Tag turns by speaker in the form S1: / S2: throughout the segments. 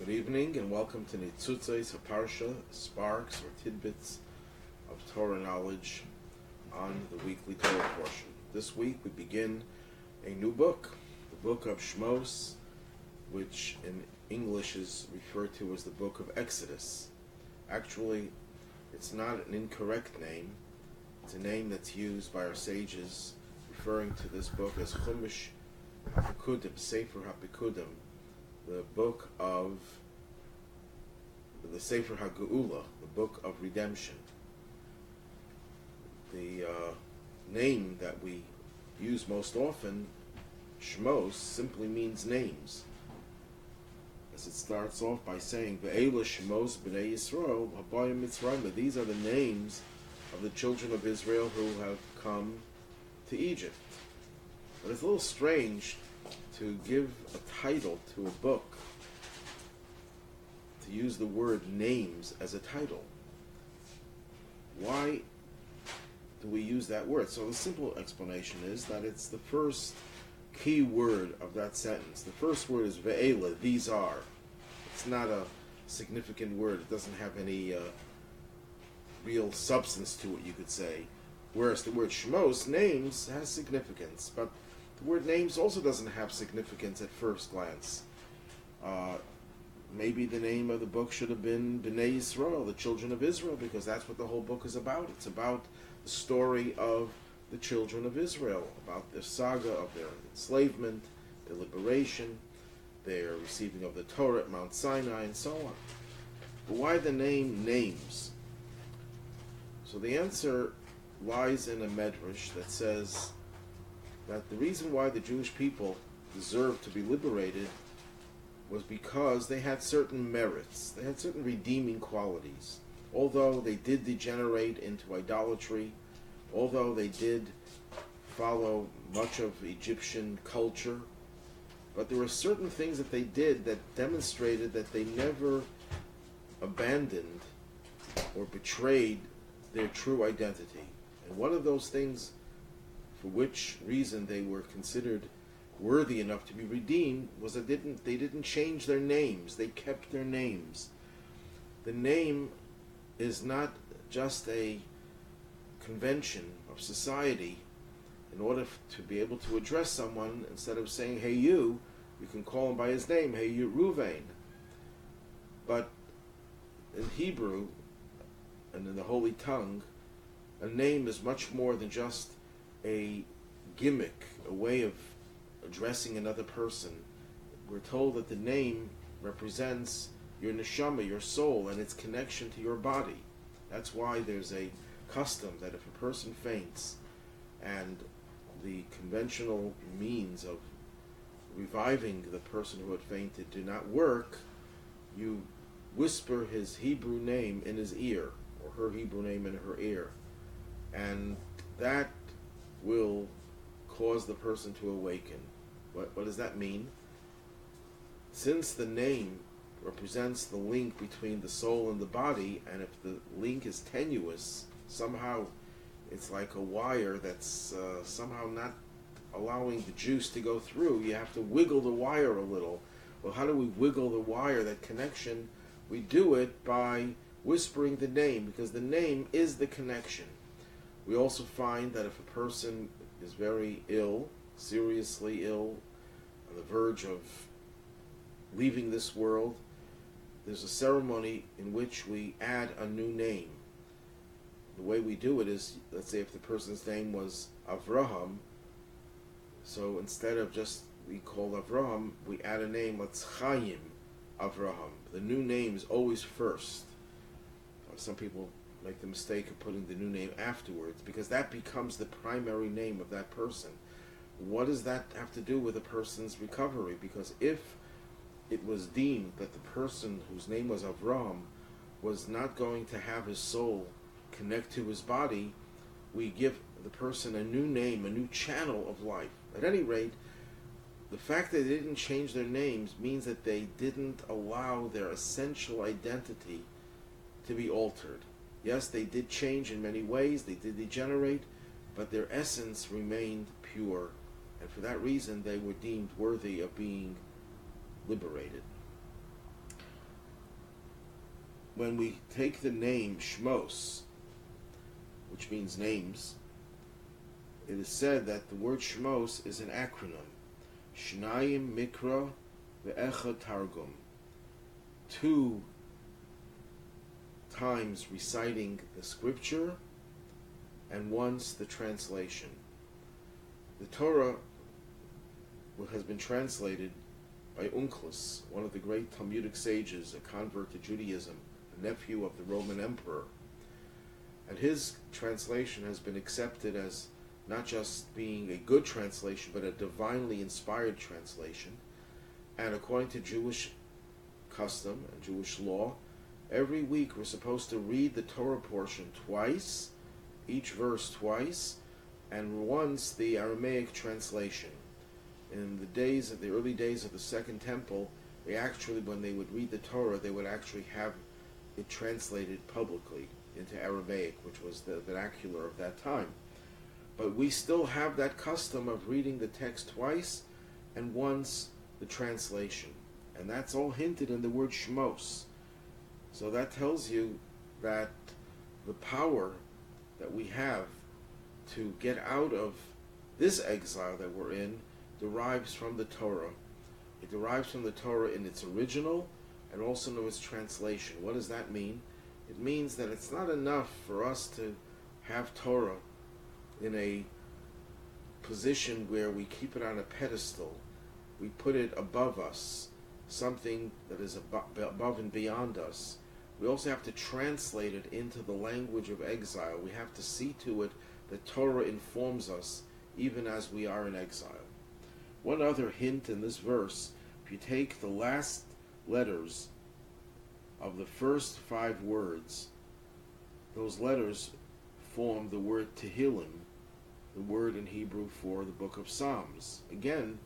S1: Good evening and welcome to Nitzutzes HaParsha, sparks or tidbits of Torah knowledge on the weekly Torah portion. This week we begin a new book, the book of Shemos, which in English is referred to as the book of Exodus. Actually, it's not an incorrect name. It's a name that's used by our sages referring to this book as Chumash HaPikudim, Sefer HaPikudim, the book of the Sefer HaGeula, the book of redemption. The name that we use most often, Shemos, simply means names. As it starts off by saying, Ve'ela Shemos b'nei Yisrael habayim Mitzrayim. These are the names of the children of Israel who have come to Egypt. But it's a little strange to give a title to a book, to use the word names as a title. Why do we use that word? So the simple explanation is that it's the first key word of that sentence. The first word is ve'ela, these are. It's not a significant word. It doesn't have any real substance to it, you could say. Whereas the word Shemos, names, has significance. But the word names also doesn't have significance at first glance. Maybe the name of the book should have been B'nai Yisrael, the children of Israel, because that's what the whole book is about. It's about the story of the children of Israel, about their saga of their enslavement, their liberation, their receiving of the Torah at Mount Sinai, and so on. But why the name names? So the answer lies in a medrash that says that the reason why the Jewish people deserved to be liberated was because they had certain merits. They had certain redeeming qualities. Although they did degenerate into idolatry, although they did follow much of Egyptian culture, but there were certain things that they did that demonstrated that they never abandoned or betrayed their true identity. And one of those things for which reason they were considered worthy enough to be redeemed was that they didn't change their names. They kept their names. The name is not just a convention of society. In order to be able to address someone, instead of saying, hey you can call him by his name, hey you Ruvain. But in Hebrew and in the Holy Tongue, a name is much more than just a gimmick, a way of addressing another person. We're told that the name represents your neshama, your soul, and its connection to your body. That's why there's a custom that if a person faints and the conventional means of reviving the person who had fainted do not work, you whisper his Hebrew name in his ear, or her Hebrew name in her ear, and that will cause the person to awaken. What does that mean? Since the name represents the link between the soul and the body, and if the link is tenuous, somehow it's like a wire that's somehow not allowing the juice to go through. You have to wiggle the wire a little. Well, how do we wiggle the wire, that connection? We do it by whispering the name, because the name is the connection. We also find that if a person is very ill, seriously ill, on the verge of leaving this world, there's a ceremony in which we add a new name. The way we do it is, let's say if the person's name was Avraham, so instead of just we call Avraham, we add a name, let's Chaim Avraham. The new name is always first. Some people make the mistake of putting the new name afterwards, because that becomes the primary name of that person. What does that have to do with a person's recovery? Because if it was deemed that the person whose name was Avram was not going to have his soul connect to his body, we give the person a new name, a new channel of life. At any rate, the fact that they didn't change their names means that they didn't allow their essential identity to be altered. Yes, they did change in many ways, they did degenerate, but their essence remained pure, and for that reason they were deemed worthy of being liberated. when we take the name Shemos, which means names, it is said that the word Shemos is an acronym. Shnayim Mikra ve'echad Targum. 2 times reciting the scripture and once the translation. The Torah has been translated by Unclus, one of the great Talmudic sages, a convert to Judaism, a nephew of the Roman emperor. And his translation has been accepted as not just being a good translation, but a divinely inspired translation. And according to Jewish custom and Jewish law, every week we're supposed to read the Torah portion twice, each verse twice, and once the Aramaic translation. In the early days of the Second Temple, they actually, when they would read the Torah, they would actually have it translated publicly into Aramaic, which was the vernacular of that time. But we still have that custom of reading the text twice and once the translation. And that's all hinted in the word Shemos. So that tells you that the power that we have to get out of this exile that we're in derives from the Torah. It derives from the Torah in its original and also in its translation. What does that mean? It means that it's not enough for us to have Torah in a position where we keep it on a pedestal. We put it above us, something that is above and beyond us. We also have to translate it into the language of exile. We have to see to it that Torah informs us even as we are in exile. One other hint in this verse, if you take the last letters of the first 5 words, those letters form the word Tehillim, the word in Hebrew for the book of Psalms. Again,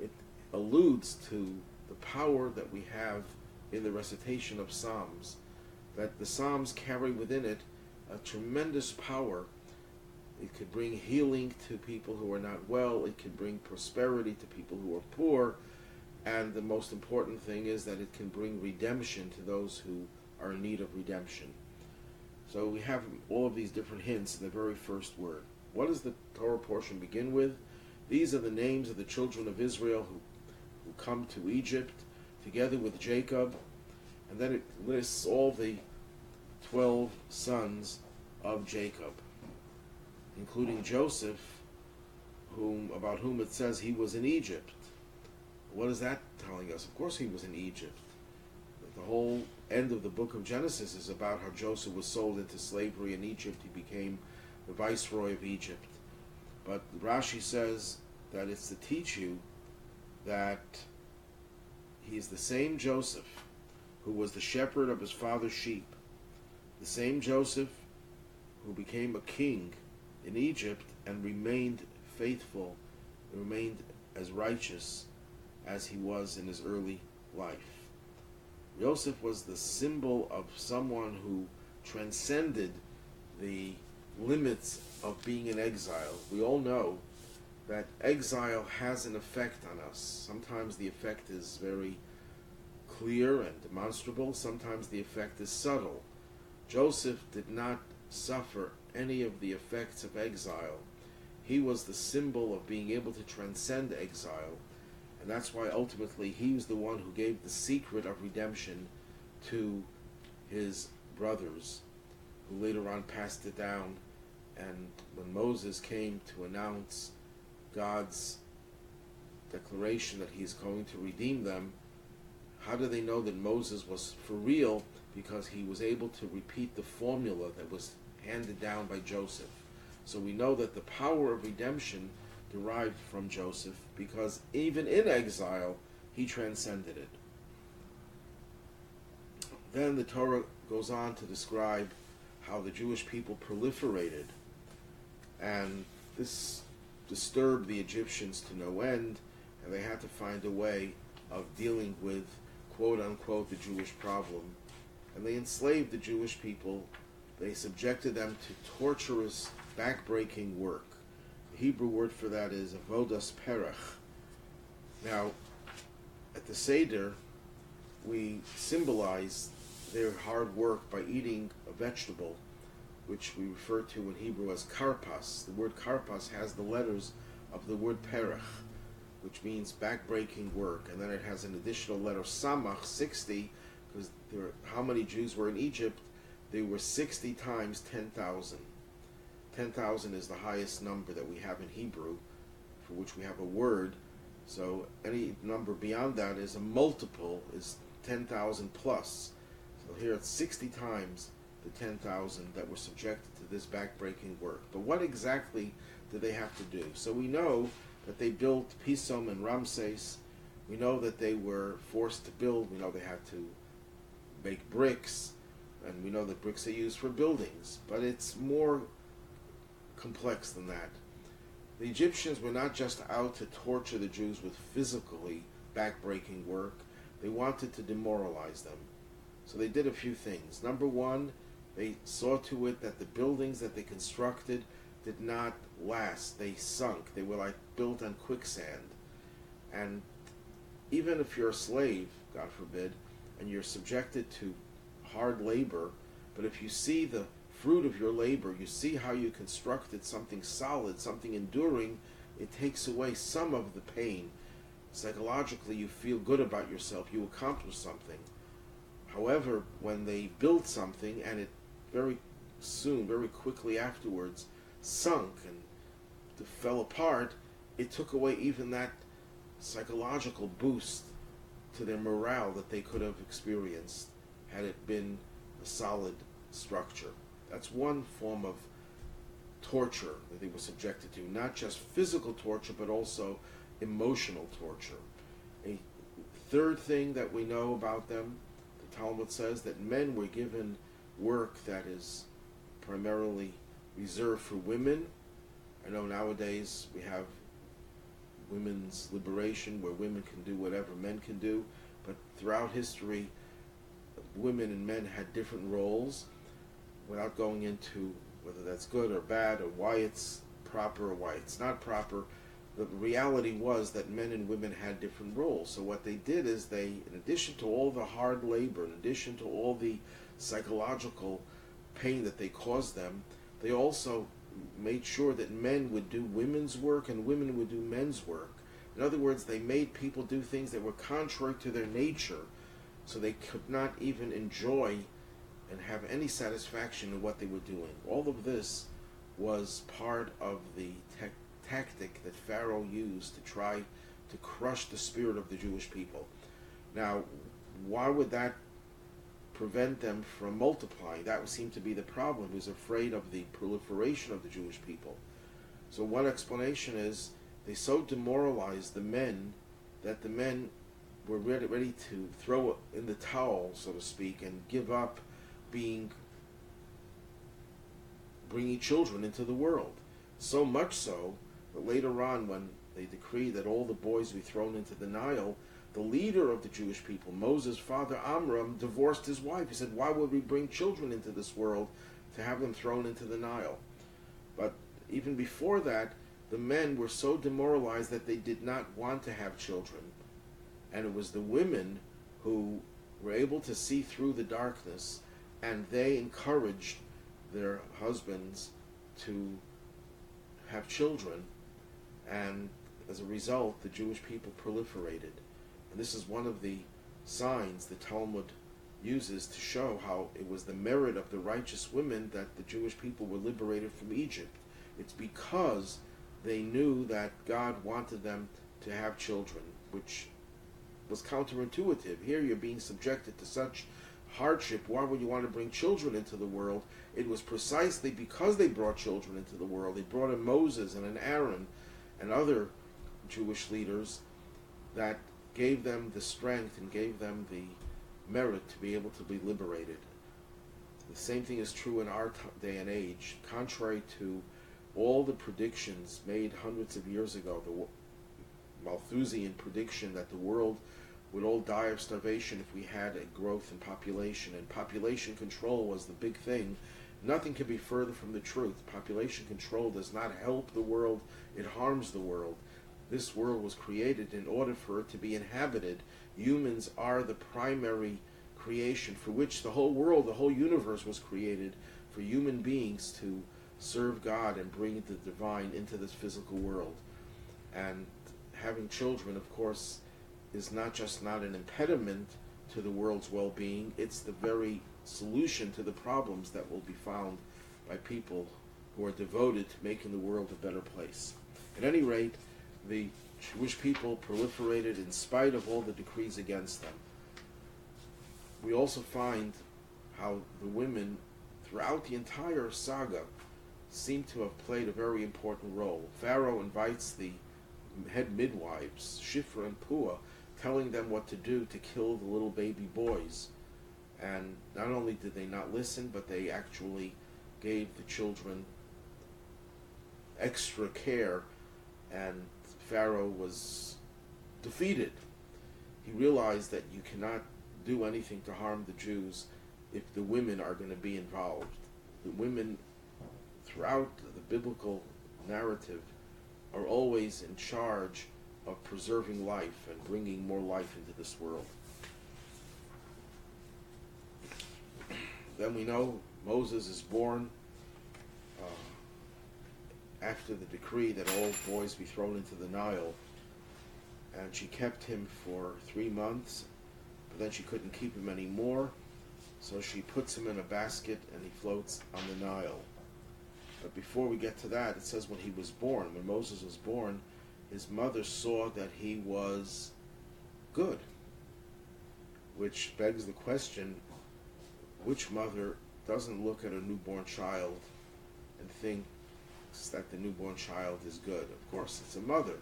S1: it alludes to the power that we have in the recitation of Psalms, that the Psalms carry within it a tremendous power. It could bring healing to people who are not well. It can bring prosperity to people who are poor. And the most important thing is that it can bring redemption to those who are in need of redemption. So we have all of these different hints in the very first word. What does the Torah portion begin with? These are the names of the children of Israel who come to Egypt together with Jacob. And then it lists all the 12 sons of Jacob, including Joseph, about whom it says he was in Egypt. What is that telling us? Of course he was in Egypt. The whole end of the book of Genesis is about how Joseph was sold into slavery in Egypt. He became the viceroy of Egypt. But Rashi says that it's to teach you that he's the same Joseph who was the shepherd of his father's sheep, the same Joseph who became a king in Egypt and remained faithful, remained as righteous as he was in his early life. Joseph was the symbol of someone who transcended the limits of being in exile. We all know that exile has an effect on us. Sometimes the effect is very clear and demonstrable. Sometimes the effect is subtle. Joseph did not suffer any of the effects of exile. He was the symbol of being able to transcend exile. And that's why ultimately he was the one who gave the secret of redemption to his brothers, who later on passed it down. And when Moses came to announce God's declaration that he's going to redeem them, how do they know that Moses was for real? Because he was able to repeat the formula that was handed down by Joseph. So we know that the power of redemption derived from Joseph, because even in exile, he transcended it. Then the Torah goes on to describe how the Jewish people proliferated, and this disturbed the Egyptians to no end, and they had to find a way of dealing with, quote-unquote, the Jewish problem. And they enslaved the Jewish people. They subjected them to torturous, back-breaking work. The Hebrew word for that is avodas perach. Now, at the Seder, we symbolize their hard work by eating a vegetable, which we refer to in Hebrew as karpas. The word karpas has the letters of the word perech, which means backbreaking work, and then it has an additional letter samach, 60, because how many Jews were in Egypt? They were 60 times 10,000. 10,000 is the highest number that we have in Hebrew, for which we have a word. So any number beyond that is a multiple, is 10,000 plus. So here it's 60 times the 10,000 that were subjected to this backbreaking work. But what exactly did they have to do? So we know that they built Pisom and Ramses. We know that they were forced to build. We know they had to make bricks, and we know that bricks are used for buildings. But it's more complex than that. The Egyptians were not just out to torture the Jews with physically backbreaking work. They wanted to demoralize them. So they did a few things. Number one, they saw to it that the buildings that they constructed did not last. They sunk. They were like built on quicksand. And even if you're a slave, God forbid, and you're subjected to hard labor, but if you see the fruit of your labor, you see how you constructed something solid, something enduring, it takes away some of the pain. Psychologically, you feel good about yourself. You accomplished something. However, when they built something and it very soon, very quickly afterwards, sunk and fell apart, it took away even that psychological boost to their morale that they could have experienced had it been a solid structure. That's one form of torture that they were subjected to, not just physical torture, but also emotional torture. A third thing that we know about them, the Talmud says that men were given work that is primarily reserved for women. I know nowadays we have women's liberation where women can do whatever men can do, but throughout history, women and men had different roles. Without going into whether that's good or bad or why it's proper or why it's not proper, the reality was that men and women had different roles. So what they did is they, in addition to all the hard labor, in addition to all the psychological pain that they caused them, they also made sure that men would do women's work and women would do men's work. In other words, they made people do things that were contrary to their nature, so they could not even enjoy and have any satisfaction in what they were doing. All of this was part of the tactic that Pharaoh used to try to crush the spirit of the Jewish people. Now, why would that prevent them from multiplying? That would seem to be the problem. He was afraid of the proliferation of the Jewish people. So one explanation is they so demoralized the men that the men were ready to throw in the towel, so to speak, and give up bringing children into the world. So much so that later on, when they decreed that all the boys be thrown into the Nile, the leader of the Jewish people, Moses' father Amram, divorced his wife. He said, why would we bring children into this world to have them thrown into the Nile? But even before that, the men were so demoralized that they did not want to have children. And it was the women who were able to see through the darkness, and they encouraged their husbands to have children, and as a result, the Jewish people proliferated. And this is one of the signs the Talmud uses to show how it was the merit of the righteous women that the Jewish people were liberated from Egypt. It's because they knew that God wanted them to have children, which was counterintuitive. Here you're being subjected to such hardship. Why would you want to bring children into the world? It was precisely because they brought children into the world. They brought in Moses and an Aaron and other Jewish leaders that gave them the strength and gave them the merit to be able to be liberated. The same thing is true in our day and age. Contrary to all the predictions made hundreds of years ago, the Malthusian prediction that the world would all die of starvation if we had a growth in population, and population control was the big thing. Nothing can be further from the truth. Population control does not help the world, it harms the world. This world was created in order for it to be inhabited. Humans are the primary creation for which the whole world, the whole universe was created, for human beings to serve God and bring the divine into this physical world. And having children, of course, is not an impediment to the world's well-being, it's the very solution to the problems that will be found by people who are devoted to making the world a better place. At any rate, the Jewish people proliferated in spite of all the decrees against them. We also find how the women throughout the entire saga seem to have played a very important role. Pharaoh invites the head midwives, Shifra and Puah, telling them what to do to kill the little baby boys. And not only did they not listen, but they actually gave the children extra care, and Pharaoh was defeated. He realized that you cannot do anything to harm the Jews if the women are going to be involved. The women, throughout the biblical narrative, are always in charge of preserving life and bringing more life into this world. Then we know Moses is born after the decree that all boys be thrown into the Nile, and she kept him for 3 months, but then she couldn't keep him anymore, so she puts him in a basket and he floats on the Nile. But before we get to that, it says when he was born, when Moses was born, his mother saw that he was good, which begs the question, which mother doesn't look at a newborn child and think that the newborn child is good? Of course, it's a mother.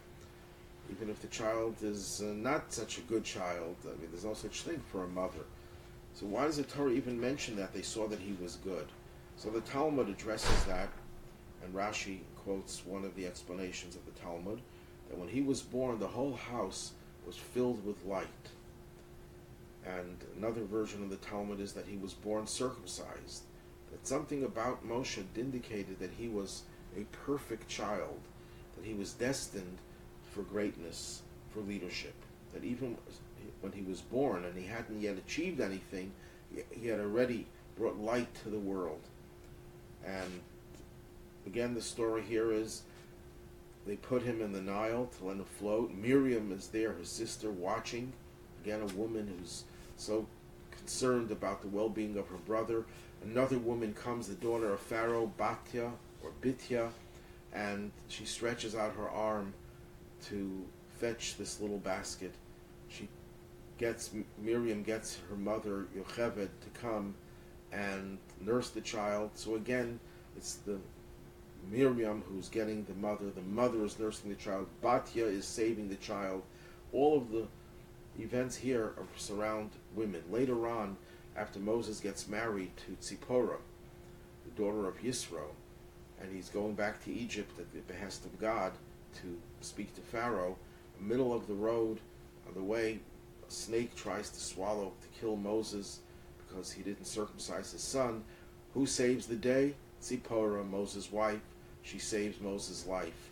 S1: Even if the child is not such a good child, I mean, there's no such thing for a mother. So why does the Torah even mention that they saw that he was good? So the Talmud addresses that, and Rashi quotes one of the explanations of the Talmud, that when he was born, the whole house was filled with light. And another version of the Talmud is that he was born circumcised, that something about Moshe indicated that he was a perfect child, that he was destined for greatness, for leadership, that even when he was born and he hadn't yet achieved anything, he had already brought light to the world. And again, the story here is they put him in the Nile to let him float. Miriam is there, his sister, watching. Again, a woman who's so concerned about the well-being of her brother. Another woman comes, the daughter of Pharaoh, Batya, or Bitya, and she stretches out her arm to fetch this little basket. Miriam gets her mother, Yocheved, to come and nurse the child. So again, it's the Miriam who's getting the mother is nursing the child, Batya is saving the child. All of the events here surround women. Later on, after Moses gets married to Tzipporah, the daughter of Yisro, and he's going back to Egypt at the behest of God to speak to Pharaoh, in the middle of the road, on the way, a snake tries to kill Moses because he didn't circumcise his son. Who saves the day? Tzipporah, Moses' wife. She saves Moses' life.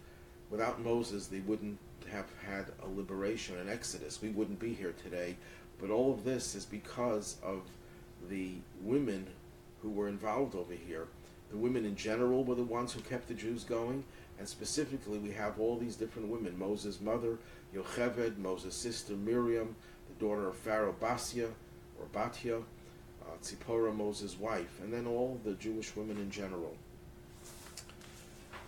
S1: Without Moses, they wouldn't have had a liberation, an exodus. We wouldn't be here today. But all of this is because of the women who were involved over here. The women in general were the ones who kept the Jews going, and specifically we have all these different women. Moses' mother, Yocheved, Moses' sister, Miriam, the daughter of Pharaoh, Batya, Tzipporah, Moses' wife, and then all the Jewish women in general.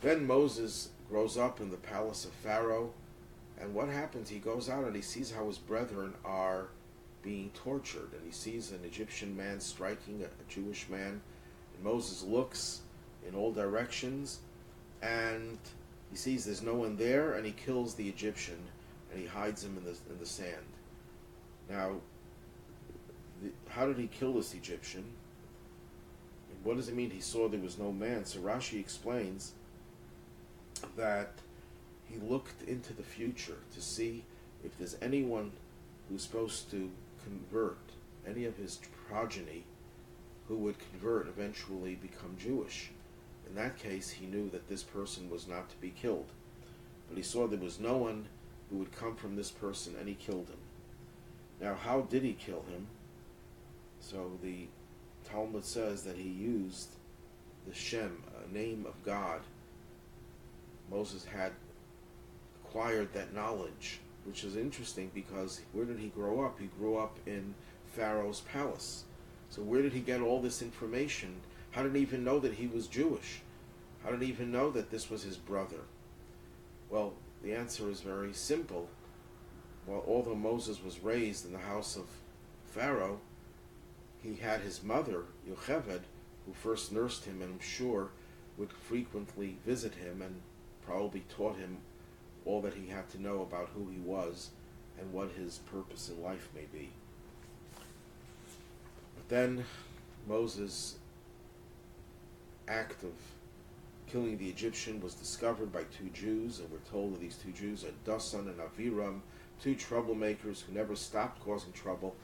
S1: Then Moses grows up in the palace of Pharaoh, and what happens? He goes out and he sees how his brethren are being tortured, and he sees an Egyptian man striking a Jewish man, and Moses looks in all directions, and he sees there's no one there, and he kills the Egyptian, and he hides him in the sand. Now, how did he kill this Egyptian? What does it mean he saw there was no man? So Rashi explains that he looked into the future to see if there's anyone who's supposed to convert, any of his progeny who would convert, eventually become Jewish. In that case, he knew that this person was not to be killed. But he saw there was no one who would come from this person, and he killed him. Now, how did he kill him? So the Talmud says that he used the Shem, a name of God. Moses had acquired that knowledge, which is interesting because where did he grow up? He grew up in Pharaoh's palace. So where did he get all this information? How did he even know that he was Jewish? How did he even know that this was his brother? Well, the answer is very simple. Well, although Moses was raised in the house of Pharaoh, he had his mother, Yocheved, who first nursed him and I'm sure would frequently visit him and probably taught him all that he had to know about who he was and what his purpose in life may be. But then Moses' act of killing the Egyptian was discovered by two Jews, and we're told that these two Jews are Dasan and Aviram, two troublemakers who never stopped causing trouble.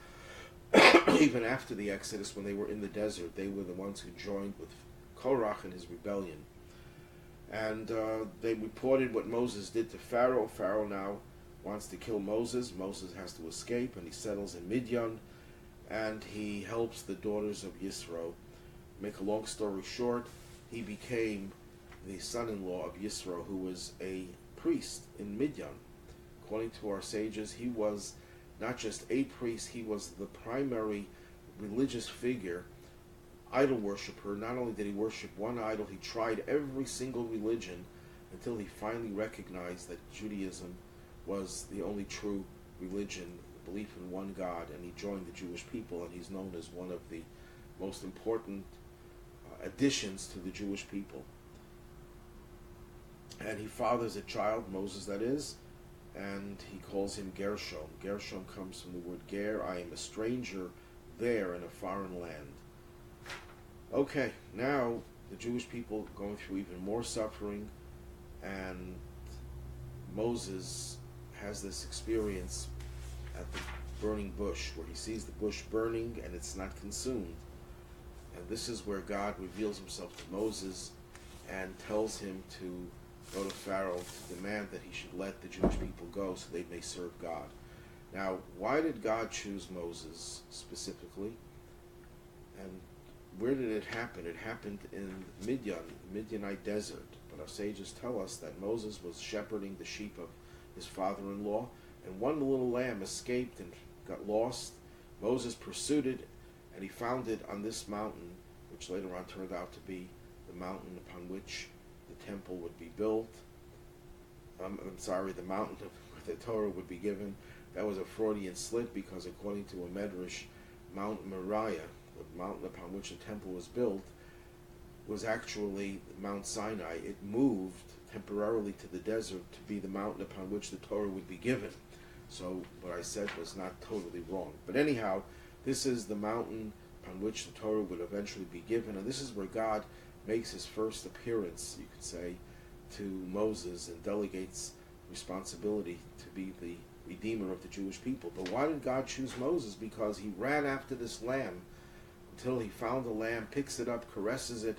S1: Even after the Exodus, when they were in the desert, they were the ones who joined with Korach in his rebellion. And they reported what Moses did to Pharaoh. Pharaoh now wants to kill Moses. Moses has to escape, and he settles in Midian, and he helps the daughters of Yisro. Make a long story short, he became the son-in-law of Yisro, who was a priest in Midian. According to our sages, he was not just a priest, he was the primary religious figure, idol worshiper. Not only did he worship one idol, he tried every single religion until he finally recognized that Judaism was the only true religion, belief in one God, and he joined the Jewish people, and he's known as one of the most important additions to the Jewish people. And he fathers a child, Moses that is, and he calls him Gershom. Gershom comes from the word ger, I am a stranger there in a foreign land. Okay, now the Jewish people going through even more suffering, and Moses has this experience at the burning bush, where he sees the bush burning and it's not consumed. And this is where God reveals himself to Moses and tells him to go to Pharaoh to demand that he should let the Jewish people go so they may serve God. Now, why did God choose Moses specifically? And where did it happen? It happened in Midian, the Midianite desert. But our sages tell us that Moses was shepherding the sheep of his father-in-law, and one little lamb escaped and got lost. Moses pursued it, and he found it on this mountain, which later on turned out to be the mountain upon which the temple would be built. The mountain where the Torah would be given. That was a Freudian slip because according to a Medrash, Mount Moriah, the mountain upon which the temple was built, was actually Mount Sinai. It moved temporarily to the desert to be the mountain upon which the Torah would be given. So what I said was not totally wrong. But anyhow, this is the mountain upon which the Torah would eventually be given, and this is where God makes his first appearance, you could say, to Moses and delegates responsibility to be the redeemer of the Jewish people. But why did God choose Moses? Because he ran after this lamb until he found the lamb, picks it up, caresses it,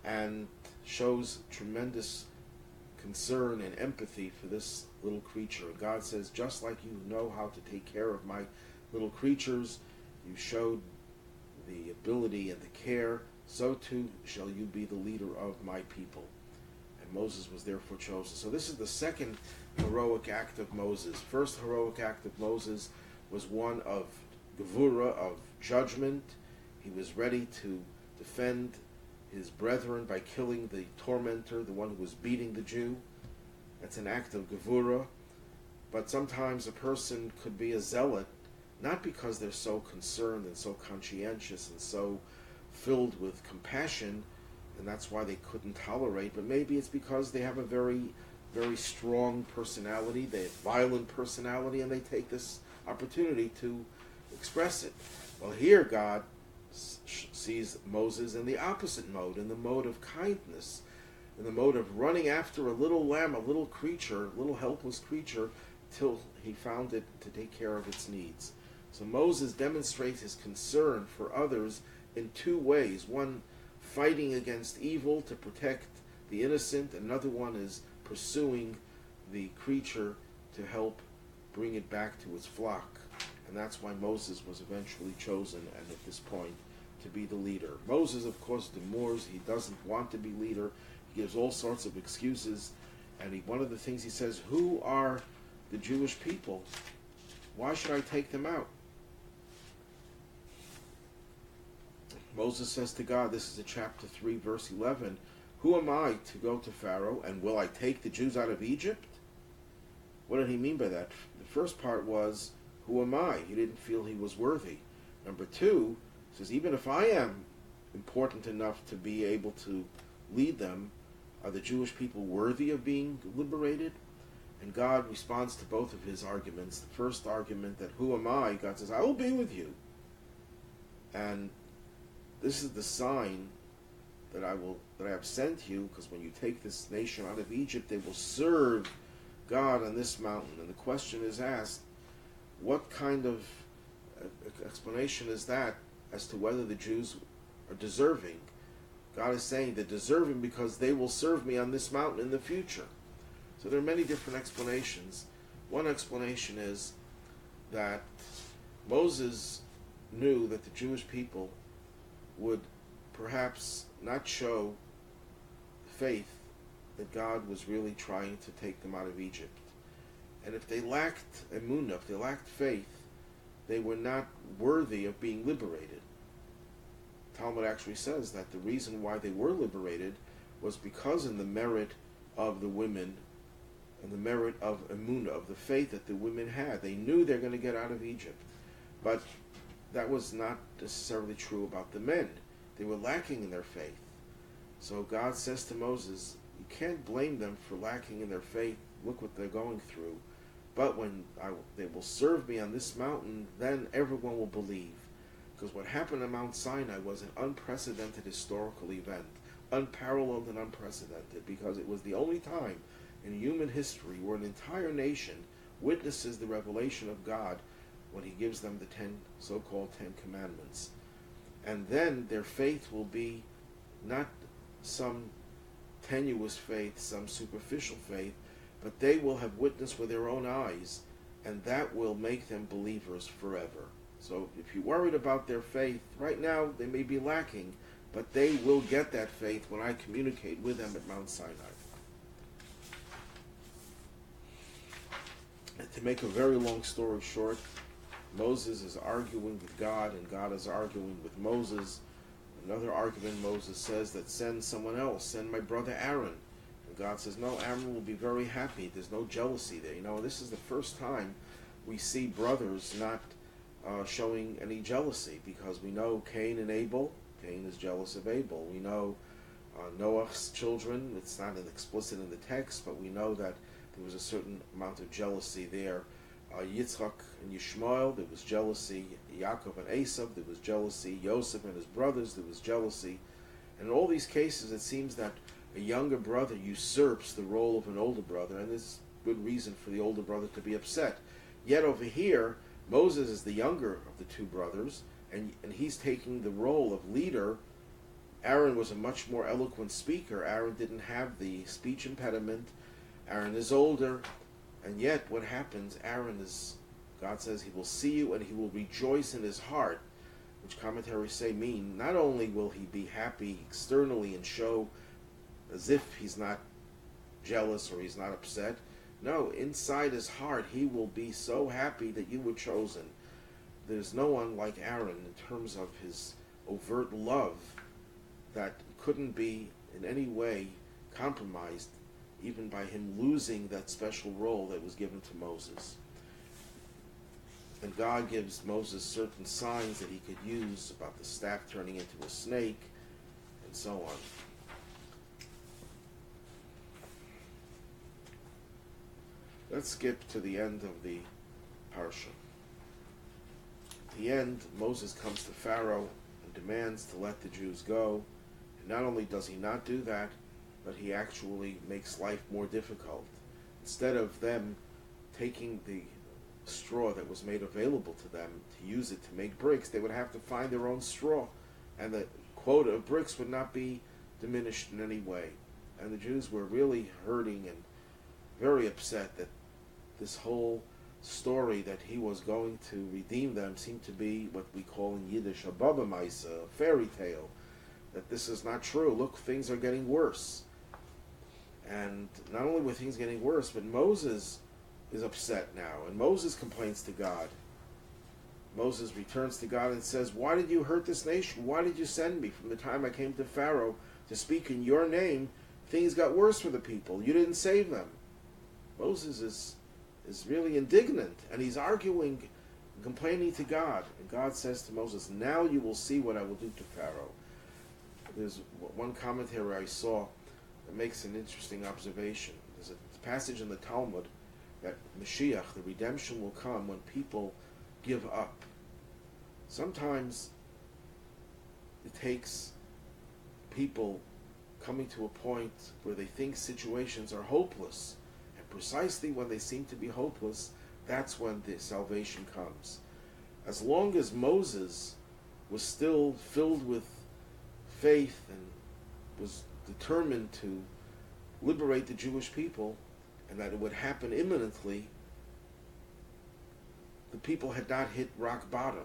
S1: and shows tremendous concern and empathy for this little creature. And God says, just like you know how to take care of my little creatures, you showed the ability and the care, so too shall you be the leader of my people. And Moses was therefore chosen. So this is the second heroic act of Moses. First heroic act of Moses was one of gevura, of judgment. He was ready to defend his brethren by killing the tormentor, the one who was beating the Jew. That's an act of gevura. But sometimes a person could be a zealot, not because they're so concerned and so conscientious and so filled with compassion, and that's why they couldn't tolerate, but maybe it's because they have a very, very strong personality, they have violent personality, and they take this opportunity to express it. Well, here God sees Moses in the opposite mode, in the mode of kindness, in the mode of running after a little lamb, a little creature, a little helpless creature, till he found it to take care of its needs. So Moses demonstrates his concern for others in two ways. One, fighting against evil to protect the innocent. Another one is pursuing the creature to help bring it back to its flock. And that's why Moses was eventually chosen, and at this point, to be the leader. Moses, of course, demurs. He doesn't want to be leader. He gives all sorts of excuses. And one of the things he says, who are the Jewish people? Why should I take them out? Moses says to God, this is in chapter 3, verse 11, who am I to go to Pharaoh, and will I take the Jews out of Egypt? What did he mean by that? The first part was, who am I? He didn't feel he was worthy. Number two, he says, even if I am important enough to be able to lead them, are the Jewish people worthy of being liberated? And God responds to both of his arguments. The first argument, that who am I? God says, I will be with you. And this is the sign that I have sent you, because when you take this nation out of Egypt, they will serve God on this mountain. And the question is asked, what kind of explanation is that as to whether the Jews are deserving? God is saying they're deserving because they will serve me on this mountain in the future. So there are many different explanations. One explanation is that Moses knew that the Jewish people would perhaps not show faith that God was really trying to take them out of Egypt. And if they lacked emunah, if they lacked faith, they were not worthy of being liberated. Talmud actually says that the reason why they were liberated was because in the merit of the women and the merit of emunah, of the faith that the women had. They knew they're going to get out of Egypt. But that was not necessarily true about the men. They were lacking in their faith. So God says to Moses, you can't blame them for lacking in their faith. Look what they're going through. But when they will serve me on this mountain, then everyone will believe. Because what happened on Mount Sinai was an unprecedented historical event. Unparalleled and unprecedented. Because it was the only time in human history where an entire nation witnesses the revelation of God when he gives them the so-called Ten Commandments. And then their faith will be not some tenuous faith, some superficial faith, but they will have witnessed with their own eyes, and that will make them believers forever. So if you're worried about their faith, right now they may be lacking, but they will get that faith when I communicate with them at Mount Sinai. And to make a very long story short, Moses is arguing with God, and God is arguing with Moses. Another argument, Moses says that send someone else, send my brother Aaron. And God says, no, Aaron will be very happy. There's no jealousy there. You know, this is the first time we see brothers not showing any jealousy, because we know Cain and Abel. Cain is jealous of Abel. We know Noah's children. It's not explicit in the text, but we know that there was a certain amount of jealousy there. Yitzchak and Yishmael, there was jealousy. Yaakov and Esav, there was jealousy. Yosef and his brothers, there was jealousy. And in all these cases, it seems that a younger brother usurps the role of an older brother, and there's good reason for the older brother to be upset. Yet over here, Moses is the younger of the two brothers, and he's taking the role of leader. Aaron was a much more eloquent speaker. Aaron didn't have the speech impediment. Aaron is older. And yet, what happens, God says he will see you and he will rejoice in his heart, which commentaries say mean, not only will he be happy externally and show as if he's not jealous or he's not upset. No, inside his heart, he will be so happy that you were chosen. There's no one like Aaron in terms of his overt love that couldn't be in any way compromised, even by him losing that special role that was given to Moses. And God gives Moses certain signs that he could use about the staff turning into a snake, and so on. Let's skip to the end of the parsha. At the end, Moses comes to Pharaoh and demands to let the Jews go. And not only does he not do that, but he actually makes life more difficult. Instead of them taking the straw that was made available to them to use it to make bricks, they would have to find their own straw, and the quota of bricks would not be diminished in any way. And the Jews were really hurting and very upset that this whole story that he was going to redeem them seemed to be what we call in Yiddish a baba maisa, a fairy tale, that this is not true. Look, things are getting worse. And not only were things getting worse, but Moses is upset now, and Moses complains to God. Moses returns to God and says, why did you hurt this nation? Why did you send me? From the time I came to Pharaoh to speak in your name, things got worse for the people. You didn't save them. Moses is really indignant, and he's arguing, complaining to God. And God says to Moses, now you will see what I will do to Pharaoh. There's one commentary I saw that makes an interesting observation. There's a passage in the Talmud that Mashiach, the redemption, will come when people give up. Sometimes it takes people coming to a point where they think situations are hopeless, and precisely when they seem to be hopeless, that's when the salvation comes. As long as Moses was still filled with faith and was determined to liberate the Jewish people, and that it would happen imminently, the people had not hit rock bottom.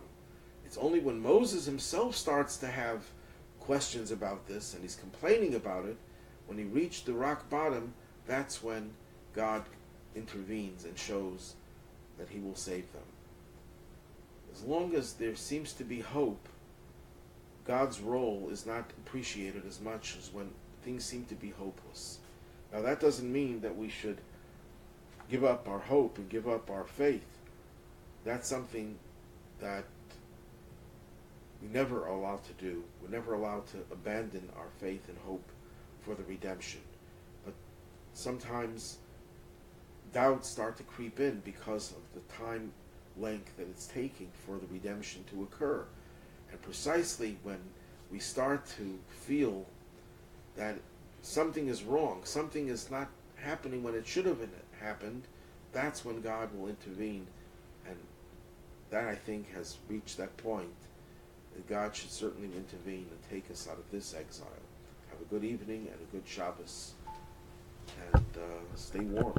S1: It's only when Moses himself starts to have questions about this, and he's complaining about it, when he reached the rock bottom, that's when God intervenes and shows that he will save them. As long as there seems to be hope, God's role is not appreciated as much as when things seem to be hopeless. Now that doesn't mean that we should give up our hope and give up our faith. That's something that we never are allowed to do. We're never allowed to abandon our faith and hope for the redemption. But sometimes doubts start to creep in because of the time length that it's taking for the redemption to occur. And precisely when we start to feel that something is wrong, something is not happening when it should have happened, that's when God will intervene. And that, I think, has reached that point that God should certainly intervene and take us out of this exile. Have a good evening and a good Shabbos, and stay warm.